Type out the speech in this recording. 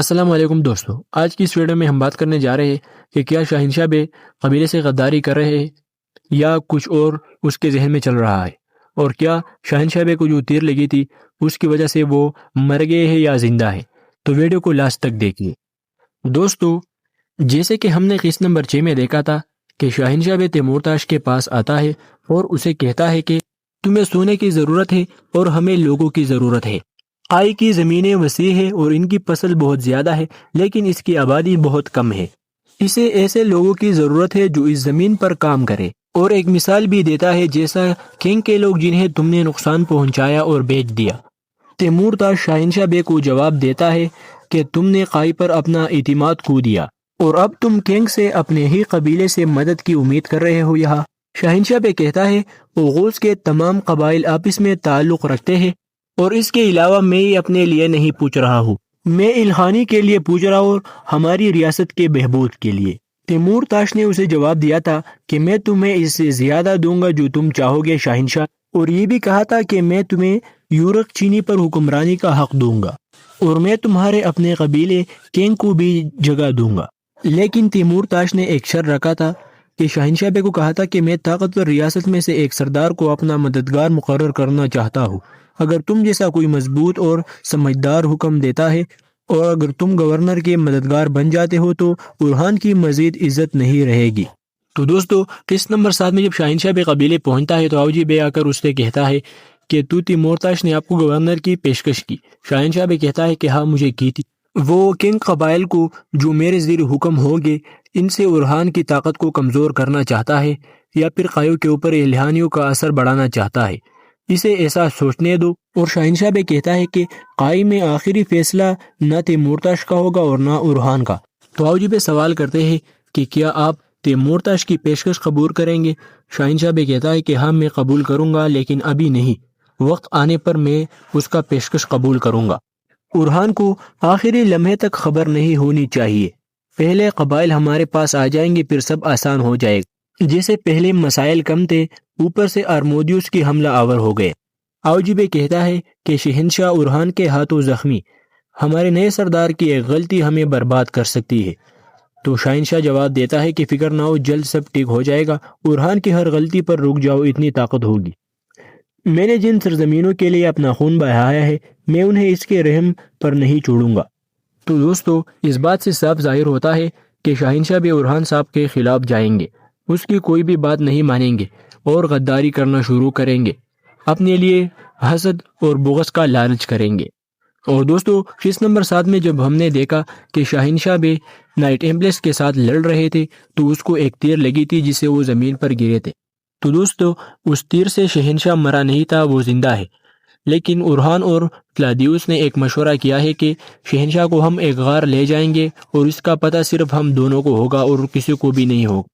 السلام علیکم دوستو، آج کی اس ویڈیو میں ہم بات کرنے جا رہے ہیں کہ کیا شاہنشاہ بے قبیلے سے غداری کر رہے ہیں یا کچھ اور اس کے ذہن میں چل رہا ہے، اور کیا شاہنشاہ بے کو جو تیر لگی تھی اس کی وجہ سے وہ مر گئے ہیں یا زندہ ہے۔ تو ویڈیو کو لاسٹ تک دیکھیے۔ دوستو، جیسے کہ ہم نے قسط نمبر 6 میں دیکھا تھا کہ شاہنشاہ بے تیمورتاش کے پاس آتا ہے اور اسے کہتا ہے کہ تمہیں سونے کی ضرورت ہے اور ہمیں لوگوں کی ضرورت ہے۔ آئی کی زمینیں وسیع ہے اور ان کی فصل بہت زیادہ ہے، لیکن اس کی آبادی بہت کم ہے۔ اسے ایسے لوگوں کی ضرورت ہے جو اس زمین پر کام کرے، اور ایک مثال بھی دیتا ہے جیسا کنگ کے لوگ جنہیں تم نے نقصان پہنچایا اور بیچ دیا۔ تیمورتاش شاہنشاہ بے کو جواب دیتا ہے کہ تم نے قائی پر اپنا اعتماد کھو دیا اور اب تم کنگ سے اپنے ہی قبیلے سے مدد کی امید کر رہے ہو۔ یہاں شاہنشاہ بے کہتا ہے اوغوز کے تمام قبائل آپس میں تعلق رکھتے ہیں، اور اس کے علاوہ میں اپنے لیے نہیں پوچھ رہا ہوں، میں الخانی کے لیے پوچھ رہا ہوں اور ہماری ریاست کے بہبود کے لیے۔ تیمورتاش نے اسے جواب دیا تھا کہ میں تمہیں اس سے زیادہ دوں گا جو تم چاہو گے شاہنشاہ، اور یہ بھی کہا تھا کہ میں تمہیں یورق چینی پر حکمرانی کا حق دوں گا، اور میں تمہارے اپنے قبیلے کنگ کو بھی جگہ دوں گا۔ لیکن تیمورتاش نے ایک شرط رکھا تھا کہ شاہنشاہ بے کو کہا تھا کہ میں طاقتور ریاست میں سے ایک سردار کو اپنا مددگار مقرر کرنا چاہتا ہوں۔ اگر تم جیسا کوئی مضبوط اور سمجھدار حکم دیتا ہے اور اگر تم گورنر کے مددگار بن جاتے ہو تو اورحان کی مزید عزت نہیں رہے گی۔ تو دوستو، قسط نمبر 7 میں جب شاہنشاہ بے قبیلے پہنچتا ہے تو آوجی بے آ کر اس سے کہتا ہے کہ تیمورتاش نے آپ کو گورنر کی پیشکش کی۔ شاہنشاہ بے کہتا ہے کہ ہاں مجھے کی تھی۔ وہ کنگ قبائل کو جو میرے زیر حکم ہوگے ان سے اورحان کی طاقت کو کمزور کرنا چاہتا ہے یا پھر قائیوں کے اوپر الہانیوں کا اثر بڑھانا چاہتا ہے، اسے ایسا سوچنے دو۔ اور شاہنشاہ بے کہتا ہے کہ قائی میں آخری فیصلہ نہ تیمورتاش کا ہوگا اور نہ اورحان کا۔ تو آوجی بے سوال کرتے ہیں کہ کیا آپ تیمورتاش کی پیشکش قبول کریں گے؟ شاہنشاہ بے کہتا ہے کہ ہاں میں قبول کروں گا، لیکن ابھی نہیں، وقت آنے پر میں اس کا پیشکش قبول کروں گا۔ اورحان کو آخری لمحے تک خبر نہیں ہونی چاہیے، پہلے قبائل ہمارے پاس آ جائیں گے پھر سب آسان ہو جائے گا۔ جیسے پہلے مسائل کم تھے، اوپر سے آرمودیوس کی حملہ آور ہو گئے۔ آوجی بے کہتا ہے کہ شہنشاہ اورحان کے ہاتھوں زخمی، ہمارے نئے سردار کی ایک غلطی ہمیں برباد کر سکتی ہے۔ تو شہنشاہ جواب دیتا ہے کہ فکر نہ ہو، جلد سب ٹھیک ہو جائے گا، اورحان کی ہر غلطی پر رک جاؤ، اتنی طاقت ہوگی۔ میں نے جن سرزمینوں کے لیے اپنا خون بہایا ہے میں انہیں اس کے رحم پر نہیں چھوڑوں گا۔ تو دوستو، اس بات سے صاف ظاہر ہوتا ہے کہ شاہنشاہ بے اورحان صاحب کے خلاف جائیں گے، اس کی کوئی بھی بات نہیں مانیں گے اور غداری کرنا شروع کریں گے، اپنے لیے حسد اور بغض کا لالچ کریں گے۔ اور دوستو، قسط نمبر 7 میں جب ہم نے دیکھا کہ شاہنشاہ بے نائٹ ایمپلس کے ساتھ لڑ رہے تھے تو اس کو ایک تیر لگی تھی جس سے وہ زمین پر گرے تھے۔ تو دوستو، اس تیر سے شہنشاہ مرا نہیں تھا، وہ زندہ ہے۔ لیکن اورحان اور کلاڈیوس نے ایک مشورہ کیا ہے کہ شہنشاہ کو ہم ایک غار لے جائیں گے اور اس کا پتہ صرف ہم دونوں کو ہوگا اور کسی کو بھی نہیں ہوگا۔